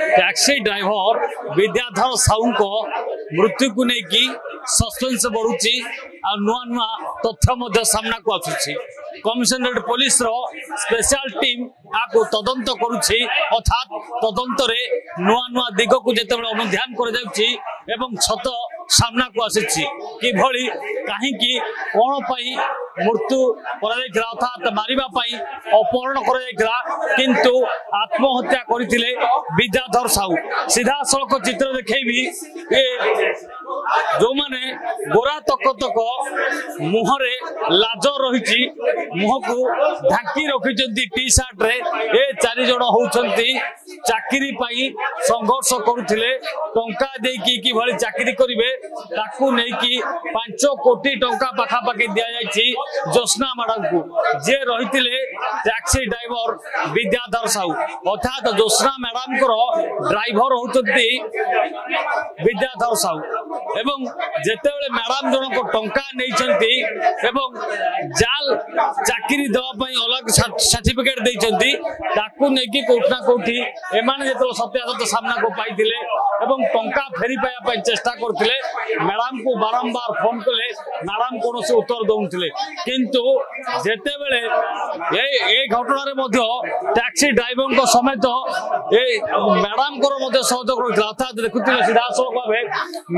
Taxi driver Vidyadhar Sahu को मृत्यु को लेकिन सस्पेंस बढ़ुची और नुआ नुआ तथ्य सामना को आसुची। कमिशनरेट पुलिस रो स्पेशल टीम आपको तदंत करुछि अर्थात तदंत रे नुआ नुआ दिग को जेते बेले अनुध्यान कर जाउछि एवं छत सामना को आसीछि कि भली काहे कि कोन पई मृत्यु करा जायखला अर्थात मारिबा पई अपहरण करा जायखला किंतु आत्महत्या करिथिले विद्याधर साहू। सीधा सड़क चित्र देखैबी ए जो माने गोरा तक तक मुहरे लाज रही मुह को ढांकी रखी टी शर्ट रे ए 4 जन होउछंती चाकरी पाई संघर्ष करुथिले टंका देकी कि भली चाकरी करिवे ताकू नै कि 5 कोटी टंका पाखा पाखी दिया जायछि जोस्ना मैडम को जे रहिथिले टैक्सी ड्राइवर विद्याधर साहू अर्थात जोस्ना मैडम को ड्राइवर होउछंती विद्याधर साहू एवं जेतेबेले मैडम जन को टंका नैछंती एवं जाल चाकरी देवा पई अलग सर्टिफिकेट देइछंती ताकू नै कि कोठना कोठी एमाने जेतो सत्यासत्य सामना को पाइथिले एवं टंका फेरी पाया पई चेष्टा करथिले मैडम को बारंबार फोन कले मैडम कोनोसी उत्तर दउथिले किंतु जेतेबेले ए घटना रे मध्य टैक्सी ड्राइवर को समेत ए मैडम को मध्य सहयोग करथिला अर्थात देखुथिले सीधा सड़क भाबे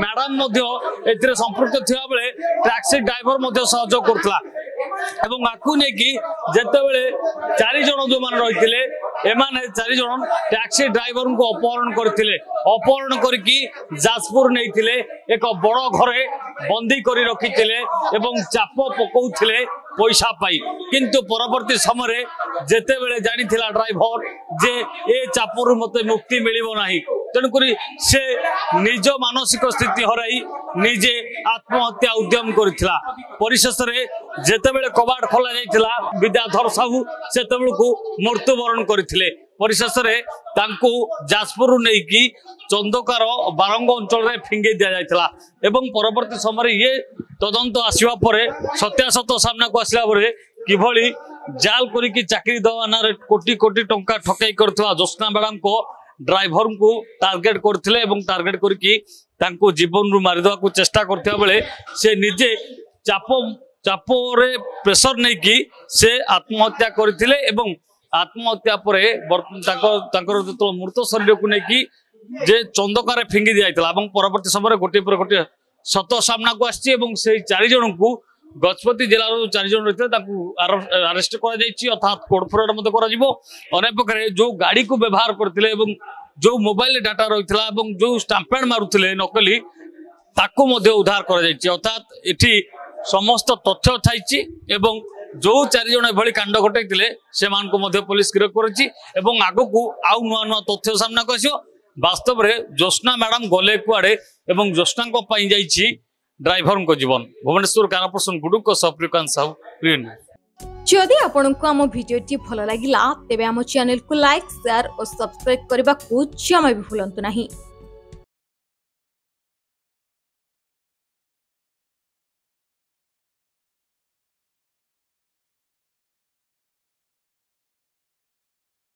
मैडम मध्य संपृक्त थिया बेले टैक्सी ड्राइवर मध्य सहयोग करथिला एवं आकु ने कि जेतेबेले 4 जन जो मान रहिथिले एमाने 4 जन टैक्सी ड्राइवर को अपहरण करथिले अपहरण करके जाजपुर नैथिले एक बड़ घरे बंदी करी रखिथिले एवं चाप पकाउथिले पैसा पाई किंतु परवर्ती समय जेतेबेले जानिथिला ड्राइवर जे ए चापरु मते मुक्ति मिलिबो नाही तेणुकरी से निज मानसिक स्थिति हराई निजे आत्महत्या उद्यम करथिला। परिशेष रे जेतेबेले कबाड़ खोला जायथिला विद्याधर साहू सेतेबेलकु मृत्युवरण करथिले। परिशेष रे तांकु जाजपुर नै कि चंदकार बारंग अंचल रे फिंगे दिया जायथिला एवं परवर्ती समय ये तदंत आसीबा परे सत्यासत्य सामना को आसला परे किभली जाल करिकि चाकरी दवाना रे कोटी कोटी टंका ठकाई करथवा जोस्ना मैडम को ड्राइवर को टार्गेट करथिले एवं टार्गेट करके तांको जीवन रु मारि दवा को चेष्टा करथिया बेले से निजे चाप रे प्रेशर नै कि से आत्महत्या करथिले एवं आत्महत्या परे तांकर जो मृत शरीर को नै कि जे चंदकारे फिंगी दियाइतला एवं परवर्ती समय गोटे पर गोटे सत सामना को आछि एवं से 4 जन को गजपति जिला 4 जन रहिते ताकू अरेस्ट करा जायछि अर्थात कोड फरवर्ड मते करा जिवो अने पकरे जो गाड़ी को व्यवहार करथिले एवं जो मोबाइल डाटा रहितला एवं जो स्टैंपेड मारुथिले नकली ताकू मते उद्धार करा जायछि अर्थात एठी समस्त तथ्य थाइछि एवं जो 4 जन एभली कांड घटैतिले से मान को मते पुलिस गिरफ्त करछि एवं आगो को आउ नुआ नुआ तथ्य सामना को आसियो। वास्तव रे जोस्ना मैडम गले कुआडे एवं जोस्ना को पई जाइछि ड्राइवर को जीवन। भुवनेश्वर कानापर्सन गुडू को सप्रिकांत साहू प्रियन। जदि आपनको आम वीडियोटी भल लागिला तेबे आम चैनल को लाइक शेयर और सब्सक्राइब करबा को जमा भी भूलंतु नहीं।